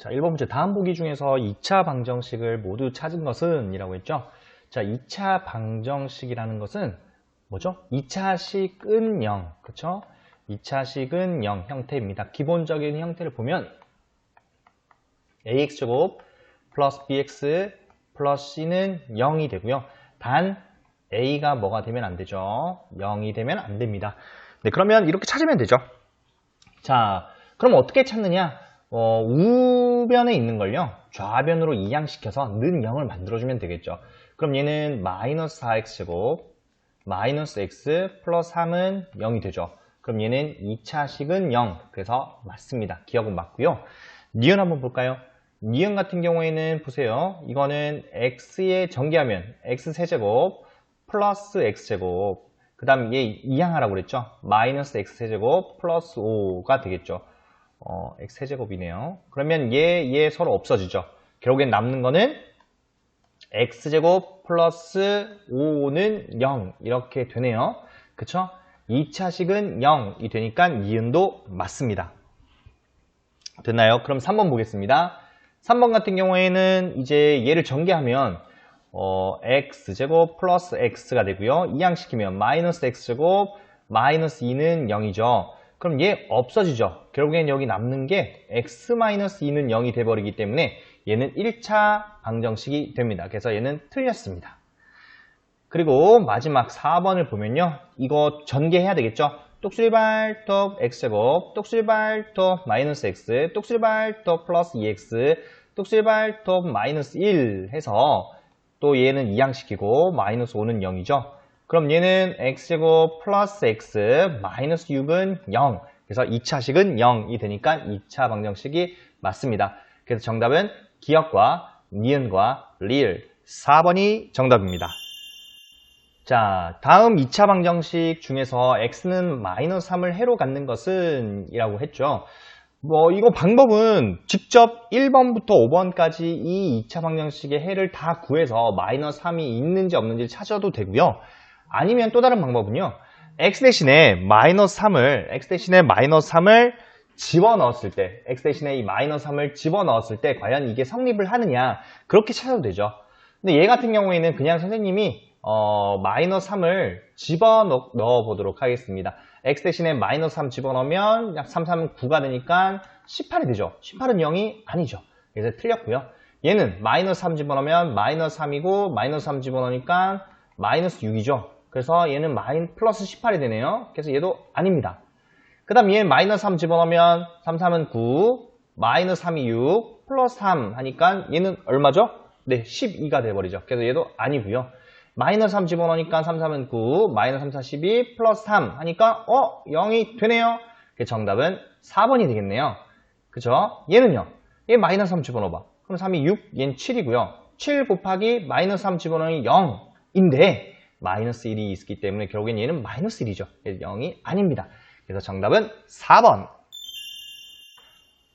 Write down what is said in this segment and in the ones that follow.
자, 1번 문제 다음 보기 중에서 2차 방정식을 모두 찾은 것은 이라고 했죠. 자, 2차 방정식이라는 것은 뭐죠? 2차식은 0, 그렇죠? 2차식은 0 형태입니다. 기본적인 형태를 보면 ax제곱 플러스 bx 플러스 c는 0이 되고요. 단 a가 뭐가 되면 안 되죠? 0이 되면 안 됩니다. 네, 그러면 이렇게 찾으면 되죠. 자, 그럼 어떻게 찾느냐? 우변에 있는 걸요, 좌변으로 이항시켜서 는 0을 만들어주면 되겠죠. 그럼 얘는 마이너스 4x제곱 마이너스 x 플러스 3은 0이 되죠. 그럼 얘는 2차식은 0. 그래서 맞습니다. 기억은 맞고요. 니은 한번 볼까요? 니은 같은 경우에는 보세요. 이거는 x에 전개하면 x세제곱 플러스 x제곱, 그 다음 얘 이항하라고 그랬죠. 마이너스 x세제곱 플러스 5가 되겠죠. x세제곱이네요. 그러면 얘 서로 없어지죠. 결국엔 남는 거는 x제곱 플러스 5는 0 이렇게 되네요. 그쵸? 2차식은 0이 되니까 니은도 맞습니다. 됐나요? 그럼 3번 보겠습니다. 3번 같은 경우에는 이제 얘를 전개하면 x제곱 플러스 x가 되고요. 이항시키면 마이너스 x제곱 마이너스 2는 0이죠. 그럼 얘 없어지죠. 결국엔 여기 남는 게 x-2는 0이 돼버리기 때문에 얘는 1차 방정식이 됩니다. 그래서 얘는 틀렸습니다. 그리고 마지막 4번을 보면요, 이거 전개해야 되겠죠. 똑수리발톱 x제곱, 똑수리발톱 마이너스 x, 똑수리발톱 플러스 2x, 똑수리발톱 마이너스 1 해서 또 얘는 이항시키고 마이너스 5는 0이죠. 그럼 얘는 x제곱 플러스 x 마이너스 6은 0. 그래서 2차식은 0이 되니까 2차 방정식이 맞습니다. 그래서 정답은 기역과 니은과 리을 4번이 정답입니다. 자, 다음 2차 방정식 중에서 x는 마이너스 3을 해로 갖는 것은 이라고 했죠. 이거 방법은 직접 1번부터 5번까지 이 2차 방정식의 해를 다 구해서 마이너스 3이 있는지 없는지 찾아도 되고요. 아니면 또 다른 방법은요, x 대신에 마이너스 3을 집어넣었을 때, x 대신에 이 마이너스 3을 집어넣었을 때 과연 이게 성립을 하느냐, 그렇게 찾아도 되죠. 근데 얘 같은 경우에는 그냥 선생님이 마이너스 3을 집어넣어 보도록 하겠습니다. x 대신에 마이너스 3 집어넣으면 약 3, 3은 9가 되니까 18이 되죠. 18은 0이 아니죠. 그래서 틀렸고요. 얘는 마이너스 3 집어넣으면 마이너스 3이고 마이너스 3 집어넣으니까 마이너스 6이죠. 그래서 얘는 플러스 18이 되네요. 그래서 얘도 아닙니다. 그 다음 얘는 마이너스 3 집어넣으면 3, 3은 9, 마이너스 3이 6, 플러스 3 하니까 얘는 얼마죠? 네, 12가 돼버리죠. 그래서 얘도 아니고요. 마이너스 3 집어넣으니까 3, 3은 9, 마이너스 3, 4, 12, 플러스 3 하니까 0이 되네요. 정답은 4번이 되겠네요. 그죠? 얘는요, 얘 마이너스 3 집어넣어봐. 그럼 3이 6, 얘는 7이고요. 7 곱하기 마이너스 3 집어넣으니 0인데 마이너스 1이 있기 때문에 결국엔 얘는 마이너스 1이죠. 0이 아닙니다. 그래서 정답은 4번.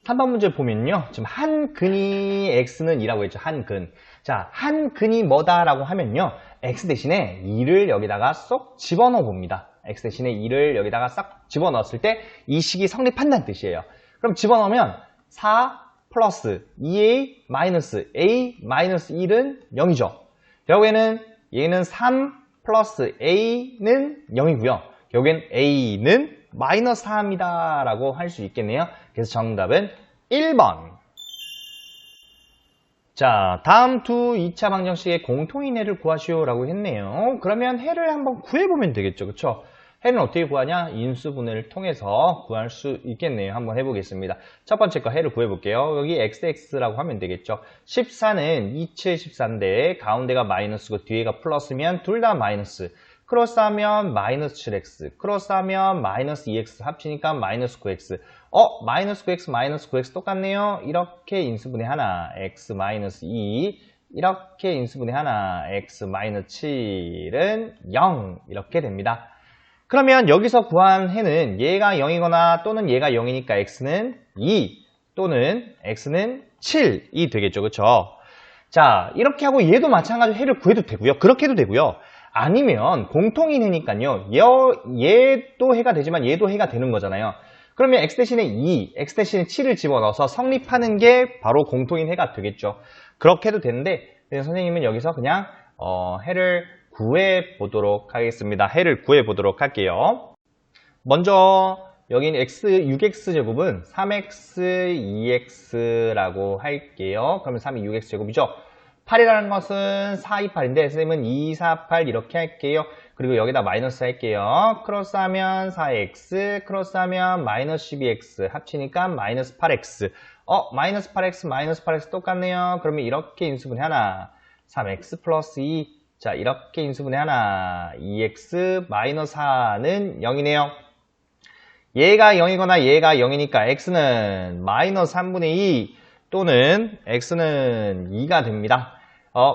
3번 문제 보면요, 지금 한 근이 x는 2라고 했죠. 한 근. 자, 한 근이 뭐다라고 하면요, x 대신에 2를 여기다가 쏙 집어넣어 봅니다. x 대신에 2를 여기다가 싹 집어넣었을 때 이 식이 성립한다는 뜻이에요. 그럼 집어넣으면 4 플러스 2a 마이너스 a 마이너스 1은 0이죠. 결국에는 얘는 3 플러스 a는 0이고요. 결국엔 a는 마이너스 4입니다 라고 할 수 있겠네요. 그래서 정답은 1번. 자, 다음 두 2차 방정식의 공통인 해를 구하시오 라고 했네요. 그러면 해를 한번 구해보면 되겠죠. 그쵸? 해는 어떻게 구하냐? 인수분해를 통해서 구할 수 있겠네요. 한번 해보겠습니다. 첫 번째 거 해를 구해볼게요. 여기 xx라고 하면 되겠죠. 14는 2채 14인데 가운데가 마이너스고 뒤에가 플러스면 둘 다 마이너스. 크로스하면 마이너스 7x, 크로스하면 마이너스 2x 합치니까 마이너스 9x. 마이너스 9x, 마이너스 9x 똑같네요. 이렇게 인수분해 하나, x 마이너스 2. 이렇게 인수분해 하나, x 마이너스 7은 0. 이렇게 됩니다. 그러면 여기서 구한 해는 얘가 0이거나 또는 얘가 0이니까 x는 2 또는 x는 7이 되겠죠. 그쵸? 자, 이렇게 하고 얘도 마찬가지로 해를 구해도 되고요. 그렇게 해도 되고요. 아니면 공통인 해니까요. 얘도 해가 되지만 얘도 해가 되는 거잖아요. 그러면 x 대신에 2, x 대신에 7을 집어넣어서 성립하는 게 바로 공통인 해가 되겠죠. 그렇게 해도 되는데 선생님은 여기서 그냥 해를 구해보도록 하겠습니다. 해를 구해보도록 할게요. 먼저 여기 6x제곱은 3x, 2x라고 할게요. 그러면 3이 6x제곱이죠. 8이라는 것은 4, 2, 8인데 선생님은 2, 4, 8 이렇게 할게요. 그리고 여기다 마이너스 할게요. 크로스하면 4x, 크로스하면 마이너스 12x 합치니까 마이너스 8x. 마이너스 8x, 마이너스 8x 똑같네요. 그러면 이렇게 인수분해 하나. 3x 플러스 2. 자, 이렇게 인수분해 하나. 2x 마이너스 4는 0이네요. 얘가 0이거나 얘가 0이니까 x는 마이너스 3분의 2 또는 x는 2가 됩니다.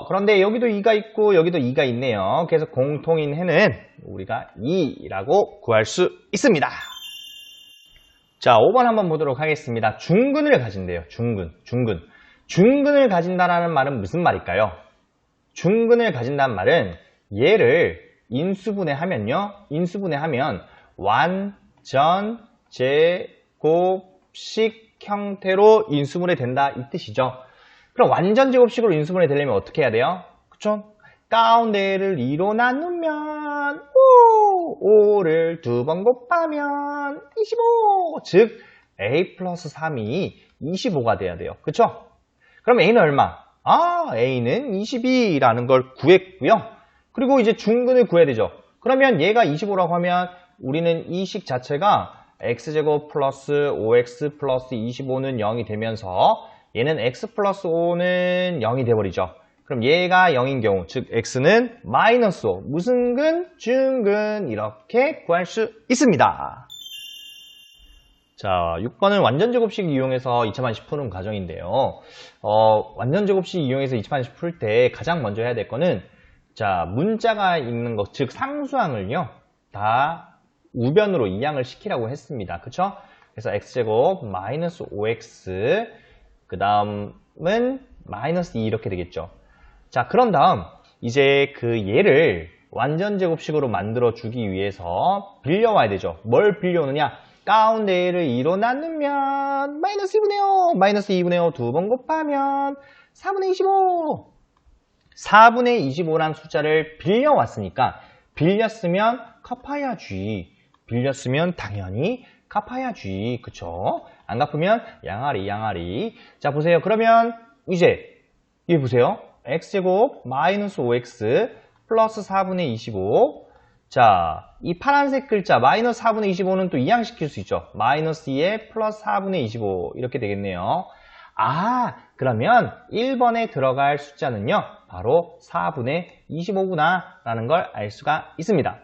그런데 여기도 2가 있고 여기도 2가 있네요. 그래서 공통인 해는 우리가 2라고 구할 수 있습니다. 자, 5번 한번 보도록 하겠습니다. 중근을 가진대요. 중근을 가진다라는 말은 무슨 말일까요? 중근을 가진다는 말은 얘를 인수분해하면 완전 제곱식 형태로 인수분해 된다 이 뜻이죠. 그럼 완전 제곱식으로 인수분해 되려면 어떻게 해야 돼요? 그쵸? 가운데를 2로 나누면 5를 2번 곱하면 25. 즉 a 플러스 3이 25가 돼야 돼요. 그쵸? 그럼 a는 얼마? a는 22라는 걸 구했고요. 그리고 이제 중근을 구해야 되죠. 그러면 얘가 25라고 하면 우리는 이 식 자체가 x제곱 플러스 5x 플러스 25는 0이 되면서 얘는 x 플러스 5는 0이 돼버리죠. 그럼 얘가 0인 경우, 즉 x는 마이너스 5, 무슨 근? 중근 이렇게 구할 수 있습니다. 자, 6번은 완전제곱식 이용해서 2차반씩 푸는 과정인데요. 완전제곱식 이용해서 2차반씩 풀 때 가장 먼저 해야 될 거는 자, 문자가 있는 것, 즉 상수항을요 다 우변으로 이항을 시키라고 했습니다. 그쵸? 그래서 x제곱 마이너스 5x 그 다음은 마이너스 2 이렇게 되겠죠. 자, 그런 다음 이제 그 얘를 완전제곱식으로 만들어 주기 위해서 빌려와야 되죠. 뭘 빌려오느냐? 가운데를 2로 나누면 마이너스 2분의 5, 마이너스 2분의 5 두 번 곱하면 4분의 25. 4분의 25란 숫자를 빌려왔으니까 빌렸으면 갚아야지. 빌렸으면 당연히 갚아야지. 그쵸? 안 갚으면 양아리. 자, 보세요. 그러면 이제 얘 보세요. x제곱 마이너스 5x 플러스 4분의 25. 자, 이 파란색 글자 마이너스 4분의 25는 또 이항시킬 수 있죠. 마이너스 2에 플러스 4분의 25 이렇게 되겠네요. 그러면 1번에 들어갈 숫자는요 바로 4분의 25구나 라는 걸 알 수가 있습니다.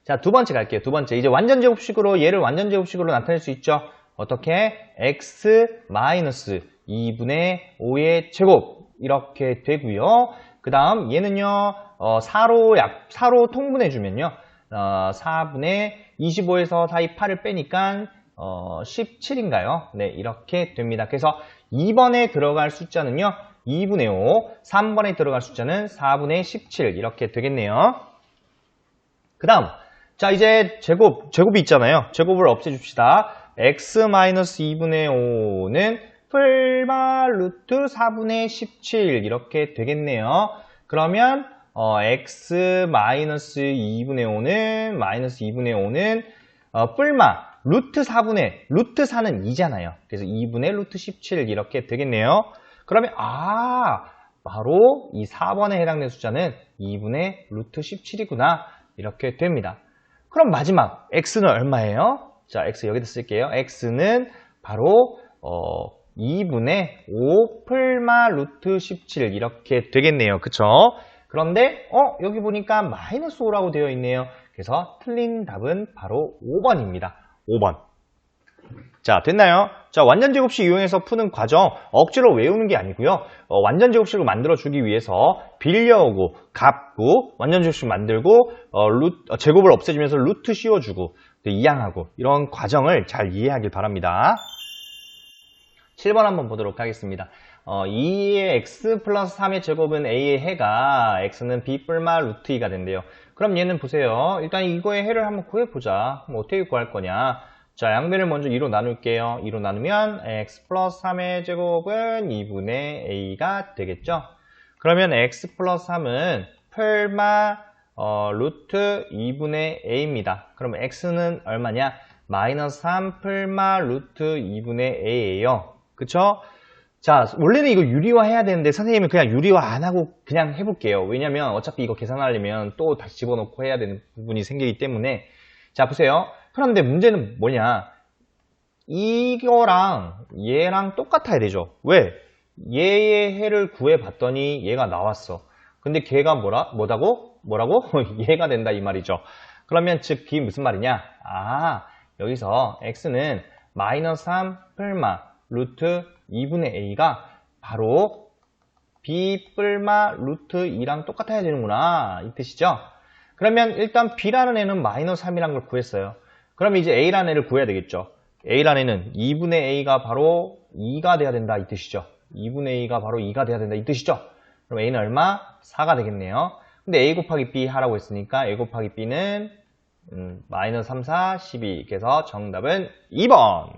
자, 두 번째 갈게요. 두 번째, 이제 완전제곱식으로 얘를 완전제곱식으로 나타낼 수 있죠. 어떻게? x 마이너스 2분의 5의 제곱 이렇게 되고요. 그 다음 얘는요 4로 통분해주면요 4분의 25에서 사이 8을 빼니까 17인가요? 네, 이렇게 됩니다. 그래서 2번에 들어갈 숫자는요 2분의 5, 3번에 들어갈 숫자는 4분의 17 이렇게 되겠네요. 그 다음 자, 이제 제곱이 있잖아요. 제곱을 없애줍시다. x-2분의 5는 풀마 루트 4분의 17 이렇게 되겠네요. 그러면 x-2분의 5는 마이너스 2분의 5는 풀마 루트 4는 2잖아요. 그래서 2분의 루트 17 이렇게 되겠네요. 그러면 바로 이 4번에 해당되는 숫자는 2분의 루트 17이구나 이렇게 됩니다. 그럼 마지막 x는 얼마예요? 자, x 여기다 쓸게요. x는 바로 2분의 5 풀마 루트 17 이렇게 되겠네요. 그쵸? 그런데 여기 보니까 마이너스 5라고 되어 있네요. 그래서 틀린 답은 바로 5번입니다. 5번. 자, 됐나요? 자, 완전제곱식 이용해서 푸는 과정 억지로 외우는 게 아니고요. 완전제곱식을 만들어주기 위해서 빌려오고 갚고 완전제곱식 만들고 제곱을 없애주면서 루트 씌워주고 이항하고 이런 과정을 잘 이해하길 바랍니다. 7번 한번 보도록 하겠습니다. 2의 x 플러스 3의 제곱은 a의 해가 x는 b 뿔마 루트 2가 된대요. 그럼 얘는 보세요. 일단 이거의 해를 한번 구해보자. 그럼 어떻게 구할 거냐? 자, 양변을 먼저 2로 나눌게요. 2로 나누면 x 플러스 3의 제곱은 2분의 a가 되겠죠. 그러면 x 플러스 3은 풀마 루트 2분의 a입니다. 그럼 x는 얼마냐? 마이너스 3 풀마 루트 2분의 a예요. 그쵸? 자, 원래는 이거 유리화 해야 되는데 선생님은 그냥 유리화 안 하고 그냥 해볼게요. 왜냐면 어차피 이거 계산하려면 또 다시 집어넣고 해야 되는 부분이 생기기 때문에. 자, 보세요. 그런데 문제는 뭐냐? 이거랑 얘랑 똑같아야 되죠. 왜? 얘의 해를 구해봤더니 얘가 나왔어. 근데 걔가 뭐라고? 얘가 된다 이 말이죠. 그러면 즉 B 무슨 말이냐? 아, 여기서 x는 마이너스 3 풀마 루트 2분의 a가 바로 b 풀마 루트 2랑 똑같아야 되는구나 이 뜻이죠. 그러면 일단 b라는 애는 마이너스 3이란 걸 구했어요. 그럼 이제 a라는 애를 구해야 되겠죠. a라는 애는 2분의 a가 바로 2가 돼야 된다 이 뜻이죠. 2분의 a가 바로 2가 돼야 된다 이 뜻이죠. 그럼 a는 얼마? 4가 되겠네요. 근데 a 곱하기 b 하라고 했으니까 a 곱하기 b는 마이너스 3, 4, 12. 그래서 정답은 2번.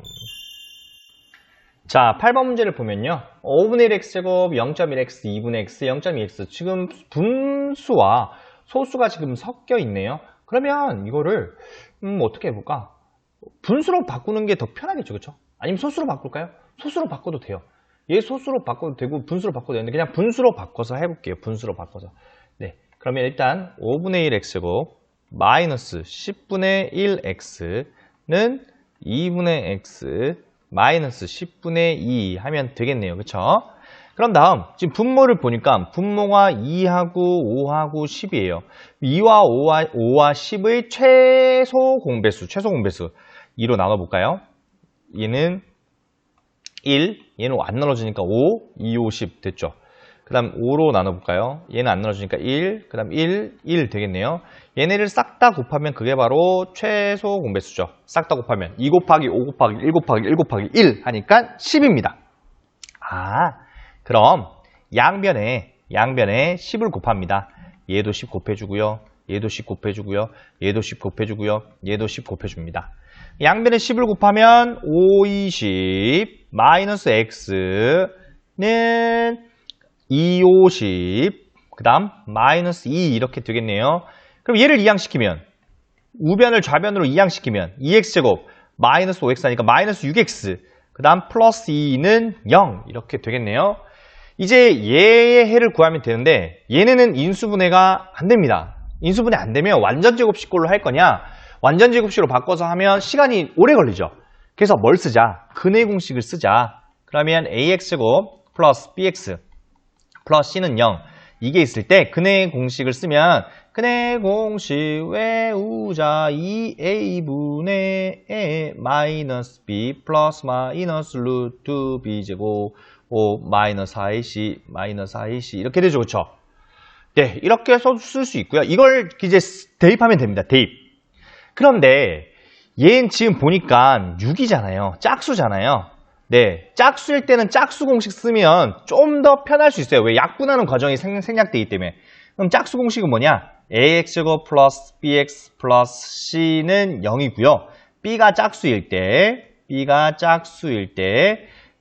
자, 8번 문제를 보면요. 5분의 1x제곱, 0.1x, 2분의 x, 0.2x. 지금 분수와 소수가 지금 섞여 있네요. 그러면 이거를 어떻게 해볼까? 분수로 바꾸는 게 더 편하겠죠, 그쵸? 아니면 소수로 바꿀까요? 소수로 바꿔도 돼요. 얘 소수로 바꿔도 되고 분수로 바꿔도 되는데 그냥 분수로 바꿔서 해볼게요. 분수로 바꿔서. 네, 그러면 일단 5분의 1x제곱 마이너스 10분의 1x는 2분의 x 마이너스 10분의 2 하면 되겠네요. 그쵸? 그럼 다음 지금 분모를 보니까 분모가 2하고 5하고 10이에요. 2와 5와 10의 최소 공배수 2로 나눠볼까요? 얘는 1, 얘는 안 나눠주니까 5, 2, 5, 10 됐죠. 그 다음 5로 나눠볼까요? 얘는 안 나눠주니까 1, 그 다음 1, 1 되겠네요. 얘네를 싹 다 곱하면 그게 바로 최소 공배수죠. 싹 다 곱하면 2 곱하기 5 곱하기 1 곱하기 1 곱하기 1 하니까 10입니다. 아, 그럼 양변에 10을 곱합니다. 얘도 10 곱해주고요. 얘도 10 곱해주고요. 얘도 10 곱해주고요. 얘도 10 곱해줍니다. 양변에 10을 곱하면 5, 20 마이너스 x는 2, 50 그 다음 마이너스 2 이렇게 되겠네요. 그럼 얘를 이항시키면 우변을 좌변으로 이항시키면 2x제곱 마이너스 5x 하니까 마이너스 6x 그 다음 플러스 2는 0 이렇게 되겠네요. 이제 얘의 해를 구하면 되는데 얘네는 인수분해가 안 됩니다. 인수분해 안 되면 완전제곱식꼴로 할 거냐 완전제곱식으로 바꿔서 하면 시간이 오래 걸리죠. 그래서 뭘 쓰자? 근의 공식을 쓰자. 그러면 ax제곱 플러스 bx 플러스 c는 0 이게 있을 때 근의 공식을 쓰면 근의 공식 외우자 2a분의 a 마이너스 b 플러스 마이너스 루트 b제곱 5 마이너스 4ac 마이너스 4ac 이렇게 되죠. 그쵸? 네, 이렇게 쓸 수 있고요. 이걸 이제 대입하면 됩니다. 대입. 그런데 얘는 지금 보니까 6이잖아요. 짝수잖아요. 네, 짝수일 때는 짝수 공식 쓰면 좀 더 편할 수 있어요. 왜? 약분하는 과정이 생략되기 때문에. 그럼 짝수 공식은 뭐냐? ax제곱 플러스 bx 플러스 c는 0이고요. b가 짝수일 때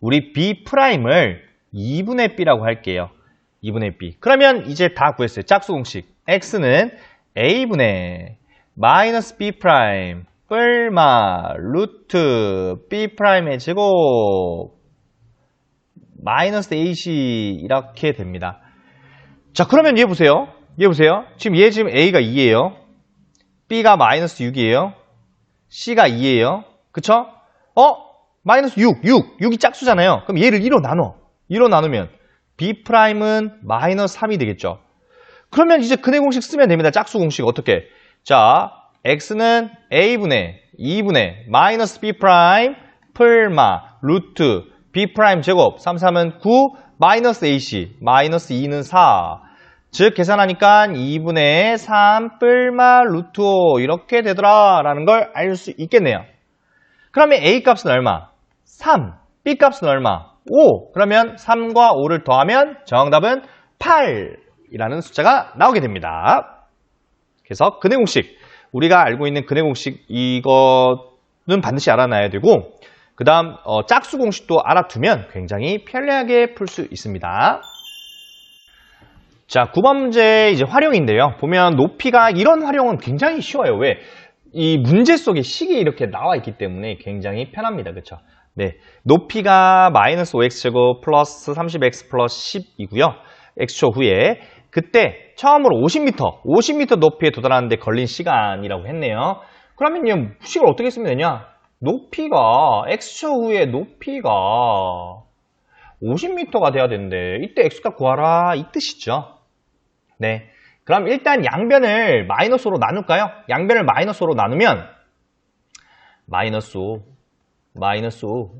우리 b'을 2분의 b라고 할게요. 2분의 b. 그러면 이제 다 구했어요. 짝수 공식. x는 a분의 마이너스 b 프라임 뿔마 루트 b'의 제곱 마이너스 ac 이렇게 됩니다. 자, 그러면 얘 보세요. 지금 a가 2예요. b가 마이너스 6이에요. c가 2예요. 그쵸? 마이너스 6이 짝수잖아요. 그럼 얘를 2로 나눠. 2로 나누면 b'은 마이너스 3이 되겠죠. 그러면 이제 근의 공식 쓰면 됩니다. 짝수 공식 어떻게? 자, x는 a분의 2분의 마이너스 b' 풀마 루트 b' 제곱 3, 3은 9 마이너스 ac 마이너스 2는 4 즉 계산하니까 2분의 3 풀마 루트 5 이렇게 되더라 라는 걸 알 수 있겠네요. 그러면 a 값은 얼마? 3 b 값은 얼마? 5 그러면 3과 5를 더하면 정답은 8이라는 숫자가 나오게 됩니다. 그래서 근의 공식 우리가 알고 있는 근의 공식 이거는 반드시 알아놔야 되고 그 다음 짝수 공식도 알아두면 굉장히 편리하게 풀 수 있습니다. 자, 9번 문제 이제 활용인데요. 보면 높이가 이런 활용은 굉장히 쉬워요. 왜? 이 문제 속에 식이 이렇게 나와 있기 때문에 굉장히 편합니다. 그쵸? 네. 높이가 마이너스 5x제곱 플러스 30x 플러스 10이고요. x초 후에 그때 처음으로 50m 높이에 도달하는데 걸린 시간이라고 했네요. 그러면요, 식을 어떻게 쓰면 되냐? 높이가, x초 후에 높이가 50m가 돼야 되는데 이때 x값 구하라 이 뜻이죠. 네. 그럼 일단 양변을 마이너스 5로 나눌까요? 양변을 마이너스 5로 나누면 마이너스 5, 마이너스 5,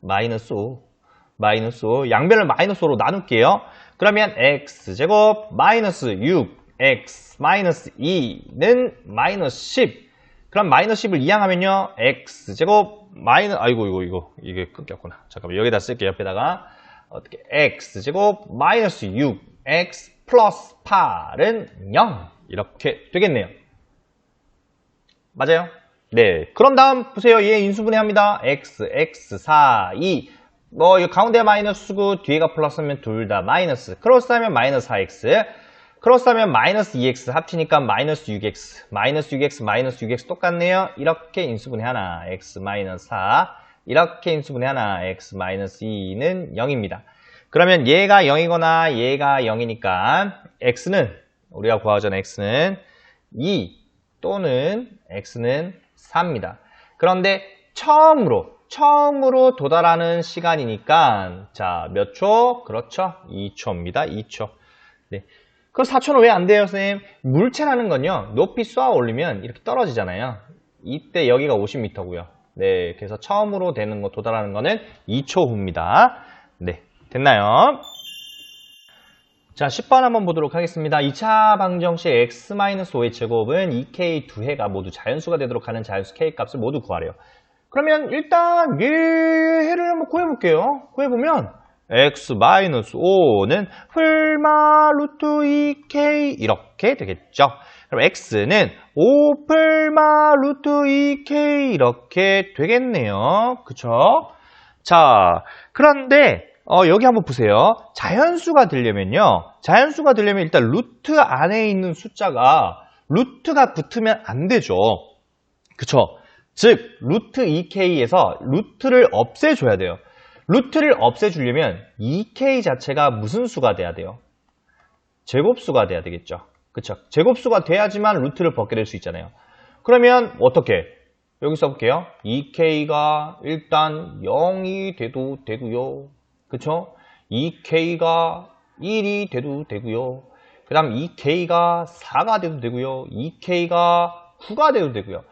마이너스 5, 마이너스 5 양변을 마이너스 5로 나눌게요. 그러면 x제곱 마이너스 6x 마이너스 2는 마이너스 10. 그럼 마이너스 10을 이항하면요. x제곱 마이너스 이게 끊겼구나. 잠깐만 여기다 쓸게요. 옆에다가 어떻게 x제곱 마이너스 6x 플러스 8은 0 이렇게 되겠네요. 맞아요? 네. 그런 다음 보세요. 얘 인수분해합니다. x, x, 4, 2 이거 가운데 마이너스고 뒤에가 플러스면 둘 다 마이너스. 크로스하면 마이너스 4x 크로스하면 마이너스 2x 합치니까 마이너스 6x 마이너스 6x 마이너스 6x 똑같네요. 이렇게 인수분해하나 x 마이너스 4 이렇게 인수분해하나 x 마이너스 2는 0입니다. 그러면 얘가 0이거나 얘가 0이니까 x는 우리가 구하자는 x는 2 또는 x는 4입니다. 그런데 처음으로 도달하는 시간이니까 자, 몇 초? 그렇죠. 2초입니다. 2초. 네. 그럼 4초는 왜 안 돼요, 선생님? 물체라는 건요. 높이 쏘아 올리면 이렇게 떨어지잖아요. 이때 여기가 50m고요. 네. 그래서 처음으로 되는 거 도달하는 거는 2초 후입니다. 네. 됐나요? 자, 10번 한번 보도록 하겠습니다. 2차 방정식 x-5의 제곱은 2k 두 해가 모두 자연수가 되도록 하는 자연수 k 값을 모두 구하래요. 그러면 일단 얘를 한번 구해볼게요. 구해보면 x-5는 풀마 루트 2k 이렇게 되겠죠. 그럼 x는 5 풀마 루트 2k 이렇게 되겠네요. 그쵸? 자, 그런데 여기 한번 보세요. 자연수가 되려면요. 자연수가 되려면 일단 루트 안에 있는 숫자가 루트가 붙으면 안 되죠. 그쵸? 즉 루트 2k에서 루트를 없애줘야 돼요. 루트를 없애주려면 2k 자체가 무슨 수가 돼야 돼요? 제곱수가 돼야 되겠죠. 그쵸? 제곱수가 돼야지만 루트를 벗게 될 수 있잖아요. 그러면 어떻게? 여기 써볼게요. 2k가 일단 0이 돼도 되고요. 그쵸? 2k가 1이 돼도 되고요. 그 다음 2k가 4가 돼도 되고요. 2k가 9가 돼도 되고요.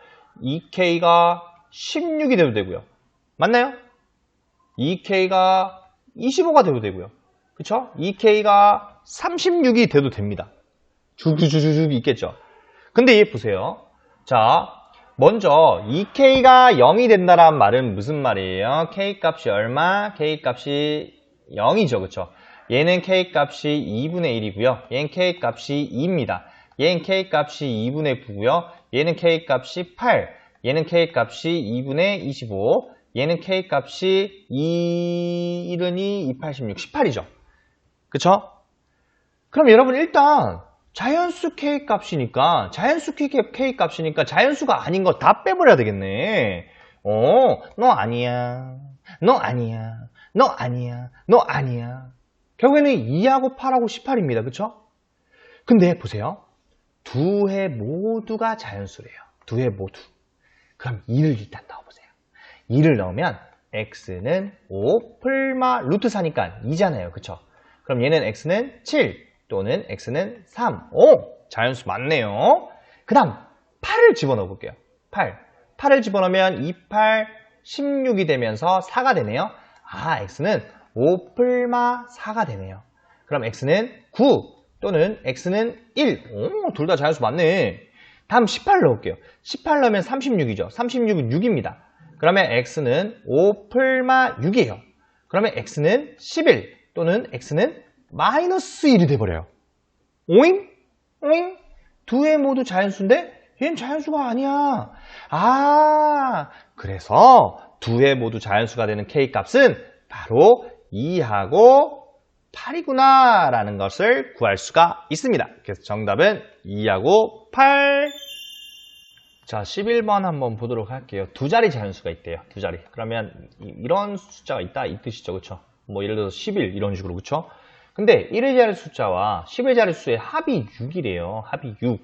2k가 16이 돼도 되고요. 맞나요? 2k가 25가 돼도 되고요. 그쵸? 2k가 36이 돼도 됩니다. 쭉쭉쭉 있겠죠? 근데 얘 보세요. 자, 먼저 2k가 0이 된다는 말은 무슨 말이에요? k 값이 얼마? k 값이 0이죠. 그쵸? 얘는 k 값이 2분의 1이고요. 얘는 k 값이 2입니다. 얘는 k 값이 2분의 9고요. 얘는 k 값이 8. 얘는 k 값이 2분의 25. 얘는 k 값이 2, 1은 2, 2, 86, 18이죠. 그쵸? 그럼 여러분 일단 자연수 k 값이니까 자연수가 아닌 거 다 빼버려야 되겠네. 너 아니야. 너 아니야. 너 아니야. 너 아니야. 결국에는 2하고 8하고 18입니다. 그쵸? 근데 보세요. 두 해 모두가 자연수래요. 두 해 모두. 그럼 2를 일단 넣어보세요. 2를 넣으면 x는 5 풀마 루트 4니까 2잖아요. 그쵸? 그럼 얘는 x는 7 또는 x는 3. 오! 자연수 맞네요. 그 다음 8을 집어넣어 볼게요. 8을 집어넣으면 2, 8, 16이 되면서 4가 되네요. 아, x는 5 풀마 4가 되네요. 그럼 x는 9 또는 x는 1. 오, 둘 다 자연수 맞네. 다음 18 넣을게요. 18 넣으면 36이죠. 36은 6입니다. 그러면 x는 5 풀마 6이에요. 그러면 x는 11 또는 x는 마이너스 1이 돼버려요. 오잉? 오잉? 두 해 모두 자연수인데 얘는 자연수가 아니야. 아, 그래서 두 회 모두 자연수가 되는 K값은 바로 2하고 8이구나 라는 것을 구할 수가 있습니다. 그래서 정답은 2하고 8. 자, 11번 한번 보도록 할게요. 두 자리 자연수가 있대요. 두 자리. 그러면 이런 숫자가 있다 이 뜻이죠. 그쵸? 뭐 예를 들어서 11 이런 식으로. 그쵸? 근데 1의 자리 숫자와 10의 자리 수의 합이 6이래요. 합이 6.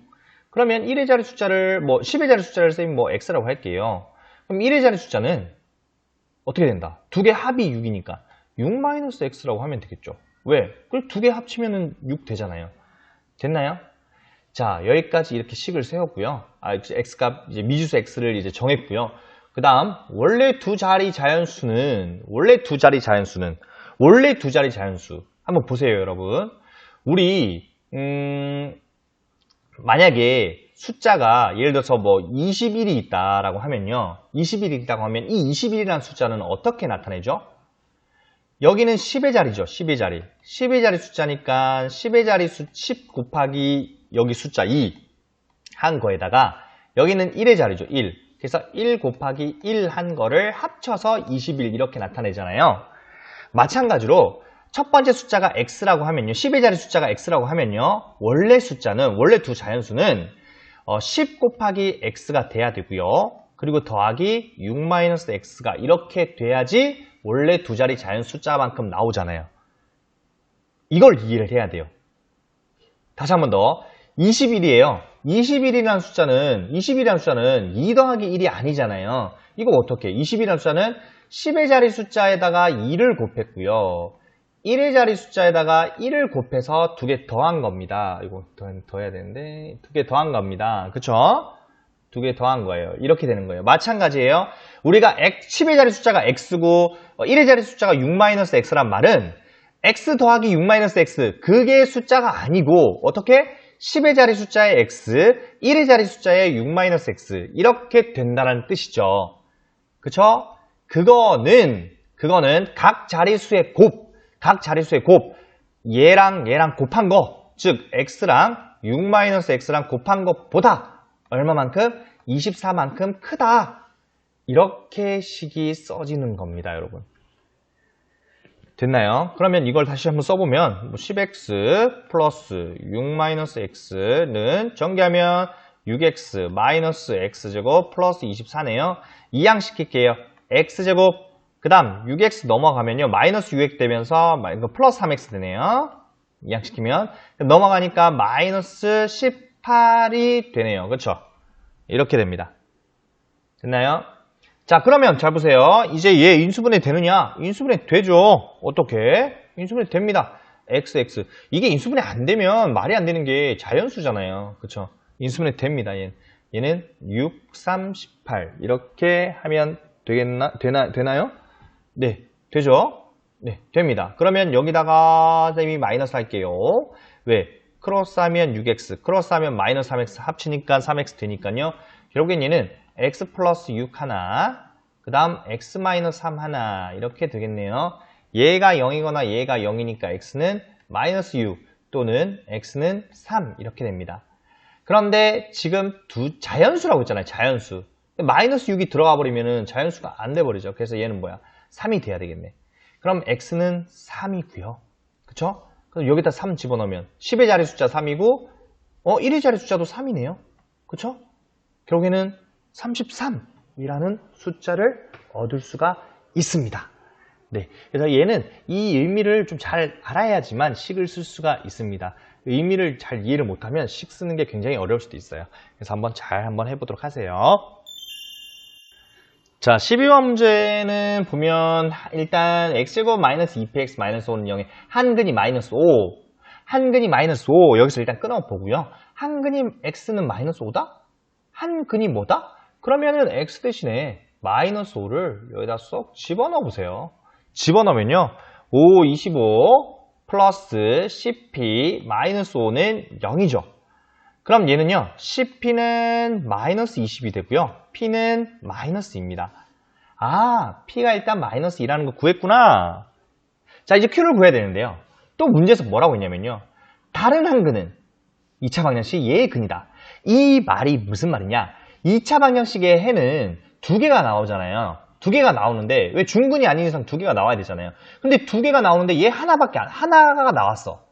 그러면 1의 자리 숫자를 10의 자리 숫자를 쓰면 x라고 할게요. 그럼 1의 자리 숫자는 어떻게 된다? 두 개 합이 6이니까 6-x라고 하면 되겠죠. 왜? 그걸 두 개 합치면 6 되잖아요. 됐나요? 자, 여기까지 이렇게 식을 세웠고요. x값, 이제 미지수 x를 이제 정했고요. 그 다음, 원래 두 자리 자연수. 한번 보세요, 여러분. 우리, 만약에 숫자가 예를 들어서 21이 있다라고 하면요. 21이 있다고 하면 이 21이라는 숫자는 어떻게 나타내죠? 여기는 10의 자리죠. 10의 자리. 10의 자리 숫자니까 10의 자리 10 곱하기 여기 숫자 2 한 거에다가 여기는 1의 자리죠. 1. 그래서 1 곱하기 1 한 거를 합쳐서 21 이렇게 나타내잖아요. 마찬가지로 첫 번째 숫자가 x라고 하면요. 10의 자리 숫자가 x라고 하면요. 원래 두 자연수는 10 곱하기 x가 돼야 되고요. 그리고 더하기 6-x가 이렇게 돼야지 원래 두 자리 자연 숫자만큼 나오잖아요. 이걸 이해를 해야 돼요. 다시 한 번 더. 21이에요. 21이라는 숫자는 2 더하기 1이 아니잖아요. 이거 어떻게? 20이라는 숫자는 10의 자리 숫자에다가 2를 곱했고요. 1의 자리 숫자에다가 1을 곱해서 두 개 더한 겁니다. 이거 더해야 되는데 두 개 더한 겁니다. 그쵸? 두 개 더한 거예요. 이렇게 되는 거예요. 마찬가지예요. 우리가 10의 자리 숫자가 x고 1의 자리 숫자가 6-x란 말은 x 더하기 6-x 그게 숫자가 아니고 어떻게? 10의 자리 숫자의 x, 1의 자리 숫자의 6-x 이렇게 된다는 뜻이죠. 그쵸? 그거는 각 자리수의 곱 얘랑 곱한 거, 즉 x랑 6-x랑 곱한 것보다 얼마만큼? 24만큼 크다. 이렇게 식이 써지는 겁니다, 여러분. 됐나요? 그러면 이걸 다시 한번 써보면 10x 플러스 6-x는 전개하면 6x 마이너스 x제곱 플러스 24네요. 이항시킬게요. x제곱 그 다음 6x 넘어가면요. 마이너스 6x 되면서 플러스 3x 되네요. 이항시키면 넘어가니까 마이너스 18이 되네요. 그렇죠? 이렇게 됩니다. 됐나요? 자, 그러면 잘 보세요. 이제 얘 인수분해 되느냐? 인수분해 되죠. 어떻게? 인수분해 됩니다. x. 이게 인수분해 안 되면 말이 안 되는 게 자연수잖아요. 그쵸? 인수분해 됩니다. 얘는 6, 3, 18. 이렇게 하면 되나요? 네, 되죠? 네, 됩니다. 그러면 여기다가 쌤이 마이너스 할게요. 왜? 크로스 하면 6x, 크로스 하면 마이너스 3x 합치니까 3x 되니까요. 결국엔 얘는 x 플러스 6 하나, 그 다음 x 마이너스 3 하나 이렇게 되겠네요. 얘가 0이거나 얘가 0이니까 x는 마이너스 6 또는 x는 3 이렇게 됩니다. 그런데 지금 자연수라고 했잖아요. 자연수. 마이너스 6이 들어가 버리면 자연수가 안 돼버리죠. 그래서 얘는 뭐야? 3이 돼야 되겠네. 그럼 x는 3이고요. 그쵸? 그럼 여기다 3 집어넣으면 10의 자리 숫자 3이고 1의 자리 숫자도 3이네요. 그쵸? 결국에는 33이라는 숫자를 얻을 수가 있습니다. 네, 그래서 얘는 이 의미를 좀 잘 알아야지만 식을 쓸 수가 있습니다. 의미를 잘 이해를 못하면 식 쓰는 게 굉장히 어려울 수도 있어요. 그래서 한번 해보도록 하세요. 자, 12번 문제는 보면 일단 x제곱 마이너스 2px 마이너스 5는 0에 한근이 마이너스 5 한근이 마이너스 5 여기서 일단 끊어보고요. 한근이 x는 마이너스 5다? 한근이 뭐다? 그러면은 x 대신에 마이너스 5를 여기다 쏙 집어넣어 보세요. 집어넣으면요. 5, 25 플러스 10p 마이너스 5는 0이죠. 그럼 얘는요. 10p는 마이너스 20이 되고요. p는 마이너스입니다. 아, p가 일단 마이너스 2라는 거 구했구나. 자, 이제 q를 구해야 되는데요. 또 문제에서 뭐라고 했냐면요. 다른 한근은 2차 방정식 얘의 근이다. 이 말이 무슨 말이냐? 2차 방정식의 해는 두 개가 나오잖아요. 두 개가 나오는데 왜 중근이 아닌 이상 두 개가 나와야 되잖아요. 근데 두 개가 나오는데 얘 하나가 나왔어.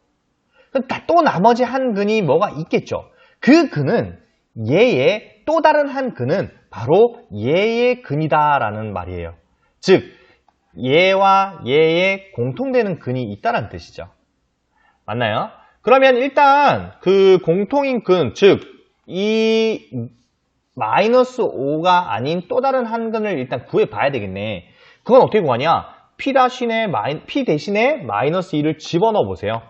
그러니까 또 나머지 한 근이 뭐가 있겠죠. 그 근은 얘의 또 다른 한 근은 바로 얘의 근이다라는 말이에요. 즉 얘와 얘의 공통되는 근이 있다는 뜻이죠. 맞나요? 그러면 일단 그 공통인 근, 즉 이 마이너스 5가 아닌 또 다른 한 근을 일단 구해봐야 되겠네. 그건 어떻게 구하냐? P 대신에 마이너스 2를 집어넣어 보세요.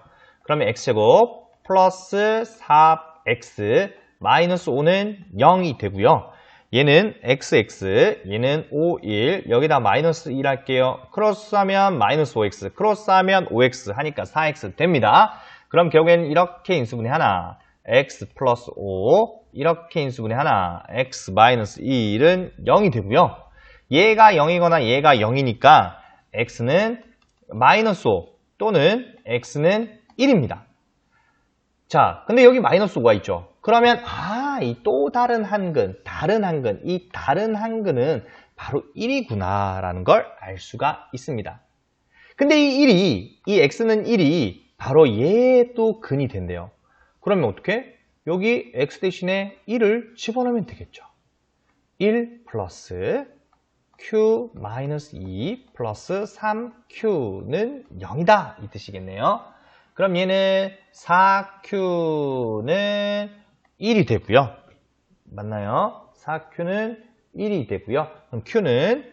그러면 x제곱 플러스 4x 마이너스 5는 0이 되고요. 얘는 xx, 얘는 5, 1, 여기다 마이너스 1 할게요. 크로스하면 마이너스 5x, 크로스하면 5x 하니까 4x 됩니다. 그럼 결국엔 이렇게 인수분해 하나, x 플러스 5, 이렇게 인수분해 하나, x 마이너스 1은 0이 되고요. 얘가 0이거나 얘가 0이니까 x는 마이너스 5 또는 x는 1입니다. 자, 근데 여기 마이너스 5가 있죠. 그러면 이 또 다른 한 근, 이 다른 한 근은 바로 1이구나 라는 걸 알 수가 있습니다. 근데 이 x는 1이 바로 얘의 또 근이 된대요. 그러면 어떻게? 여기 x 대신에 1을 집어넣으면 되겠죠. 1 플러스 q 마이너스 2 플러스 3q는 0이다 이 뜻이겠네요. 그럼 얘는 4q는 1이 되고요. 맞나요? 4q는 1이 되고요. 그럼 q는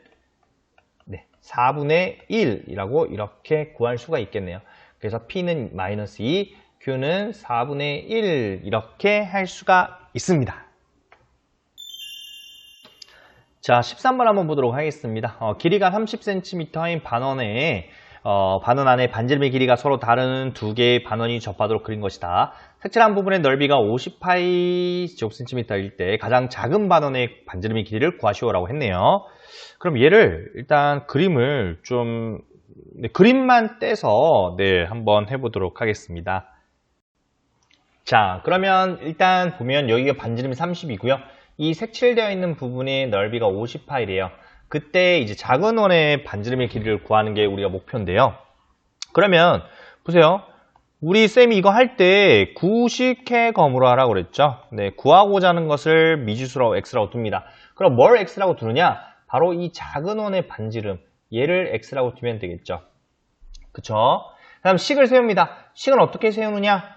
4분의 1이라고 이렇게 구할 수가 있겠네요. 그래서 p는 마이너스 2, q는 4분의 1 이렇게 할 수가 있습니다. 자, 13번 한번 보도록 하겠습니다. 길이가 30cm인 반원에 반원 안에 반지름의 길이가 서로 다른 두 개의 반원이 접하도록 그린 것이다. 색칠한 부분의 넓이가 50π/cm일 때 가장 작은 반원의 반지름의 길이를 구하시오라고 했네요. 그럼 얘를 일단 그림을 좀 그림만 떼서 한번 해보도록 하겠습니다. 자, 그러면 일단 보면 여기가 반지름이 30이고요. 이 색칠되어 있는 부분의 넓이가 50π래요. 그때 이제 작은 원의 반지름의 길이를 구하는 게 우리가 목표인데요. 그러면 보세요. 우리 쌤이 이거 할 때 구식해 검으로 하라고 그랬죠. 구하고자 하는 것을 미지수로 x라고 둡니다. 그럼 뭘 x라고 두느냐? 바로 이 작은 원의 반지름, 얘를 x라고 두면 되겠죠. 그쵸? 다음 식을 세웁니다. 식은 어떻게 세우느냐?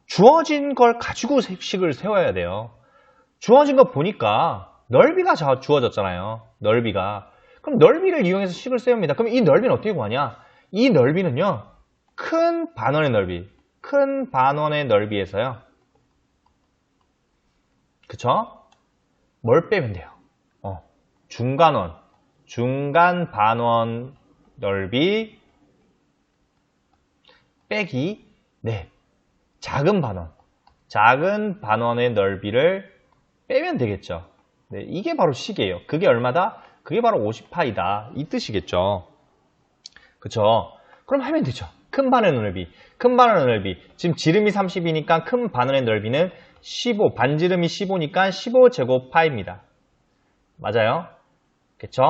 주어진 걸 가지고 식을 세워야 돼요. 주어진 거 보니까 넓이가 주어졌잖아요. 넓이가. 그럼 넓이를 이용해서 식을 세웁니다. 그럼 이 넓이는 어떻게 구하냐? 이 넓이는요. 큰 반원의 넓이. 큰 반원의 넓이에서요. 그쵸? 뭘 빼면 돼요? 중간원. 중간 반원 넓이 빼기 작은 반원. 작은 반원의 넓이를 빼면 되겠죠. 이게 바로 식이에요. 그게 얼마다? 그게 바로 50π이다. 이 뜻이겠죠. 그쵸? 그럼 하면 되죠. 큰 반원의 넓이. 큰 반원의 넓이. 지금 지름이 30이니까 큰 반원의 넓이는 15. 반지름이 15니까 15제곱파입니다. 맞아요? 그쵸?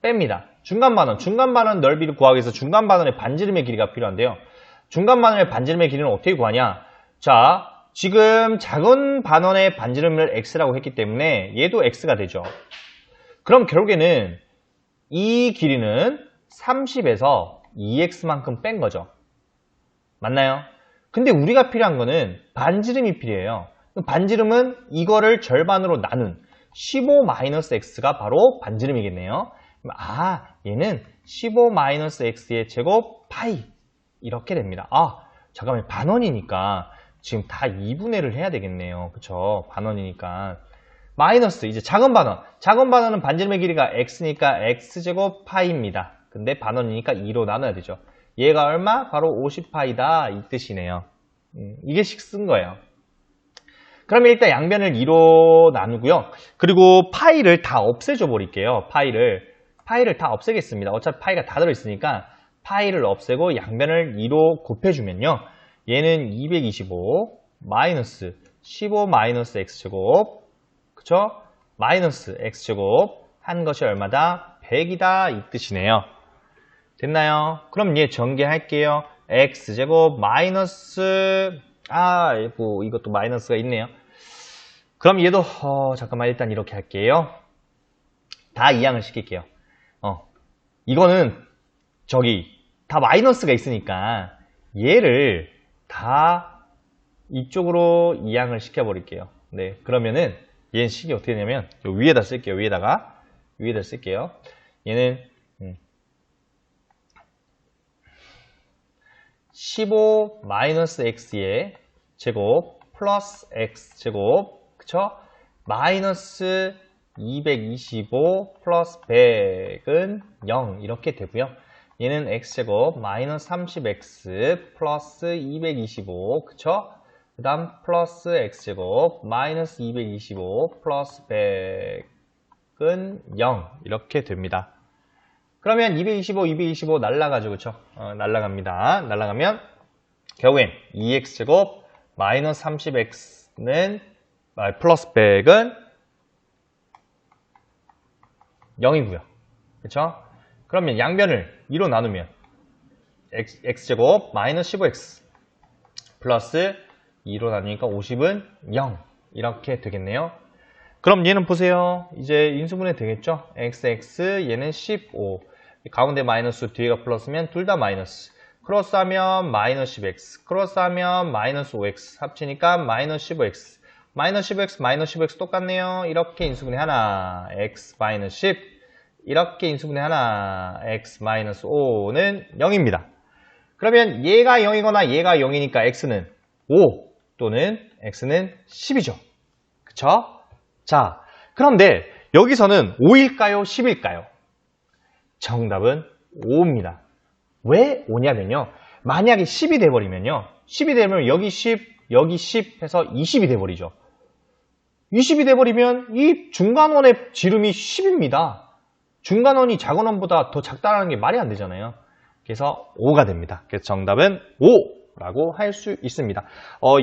뺍니다. 중간 반원. 중간 반원 넓이를 구하기 위해서 중간 반원의 반지름의 길이가 필요한데요. 중간 반원의 반지름의 길이는 어떻게 구하냐? 자, 지금 작은 반원의 반지름을 x라고 했기 때문에 얘도 x가 되죠. 그럼 결국에는 이 길이는 30에서 2x만큼 뺀 거죠. 맞나요? 근데 우리가 필요한 거는 반지름이 필요해요. 반지름은 이거를 절반으로 나눈 15-x가 바로 반지름이겠네요. 얘는 15-x의 제곱 파이 이렇게 됩니다. 잠깐만, 반원이니까 지금 다 2분의 1을 해야 되겠네요. 그쵸? 반원이니까. 마이너스, 이제 작은 반원. 작은 반원은 반지름의 길이가 x니까 x제곱 파이입니다. 근데 반원이니까 2로 나눠야 되죠. 얘가 얼마? 바로 50파이다. 이 뜻이네요. 이게 식 쓴 거예요. 그러면 일단 양변을 2로 나누고요. 그리고 파이를 다 없애줘 버릴게요. 파이를 다 없애겠습니다. 어차피 파이가 다 들어있으니까 파이를 없애고 양변을 2로 곱해주면요. 얘는 225 마이너스 15 마이너스 x제곱, 그쵸? 마이너스 x제곱 한 것이 얼마다? 100이다 이 뜻이네요. 됐나요? 그럼 얘 전개할게요. x제곱 마이너스, 이것도 마이너스가 있네요. 그럼 얘도 잠깐만 일단 이렇게 할게요. 다 이항을 시킬게요. 이거는 다 마이너스가 있으니까 얘를 다 이쪽으로 이항을 시켜버릴게요. 네, 그러면은 얘는 식이 어떻게 되냐면 요 위에다 쓸게요. 위에다 쓸게요. 얘는 15 마이너스 x의 제곱 플러스 x제곱, 그쵸? 마이너스 225 플러스 100은 0 이렇게 되고요. 얘는 x제곱 마이너스 30x 플러스 225, 그쵸? 그 다음 플러스 x제곱 마이너스 225 플러스 100은 0 이렇게 됩니다. 그러면 225 날라가죠, 그쵸? 날라갑니다. 날라가면 결국엔 2x제곱 마이너스 30x는 플러스 100은 0이고요. 그쵸? 그러면 양변을 2로 나누면 x제곱 마이너스 15x 플러스 2로 나누니까 50은 0 이렇게 되겠네요. 그럼 얘는 보세요. 이제 인수분해 되겠죠? xx 얘는 15 가운데 마이너스 뒤에가 플러스면 둘 다 마이너스 크로스하면 마이너스 10x 크로스하면 마이너스 5x 합치니까 마이너스 15x 마이너스 10x 마이너스 15x 똑같네요. 이렇게 인수분해 하나 x 마이너스 10 이렇게 인수분해 하나 x 마이너스 5는 0입니다. 그러면 얘가 0이거나 얘가 0이니까 x는 5 또는 x는 10이죠. 그쵸? 자, 그런데 여기서는 5일까요? 10일까요? 정답은 5입니다. 왜 5냐면요. 만약에 10이 돼버리면요. 10이 되면 여기 10, 여기 10 해서 20이 돼버리죠. 20이 돼버리면 이 중간원의 지름이 10입니다. 중간원이 작은 원보다 더 작다는 게 말이 안 되잖아요. 그래서 5가 됩니다. 그래서 정답은 5라고 할 수 있습니다.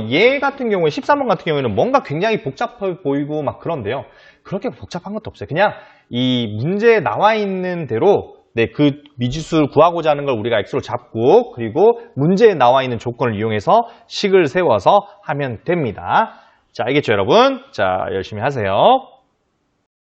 얘 같은 경우에 13번 같은 경우에는 뭔가 굉장히 복잡해 보이고 막 그런데요. 그렇게 복잡한 것도 없어요. 그냥 이 문제에 나와 있는 대로 그 미지수를 구하고자 하는 걸 우리가 x로 잡고 그리고 문제에 나와 있는 조건을 이용해서 식을 세워서 하면 됩니다. 자, 알겠죠, 여러분? 자, 열심히 하세요.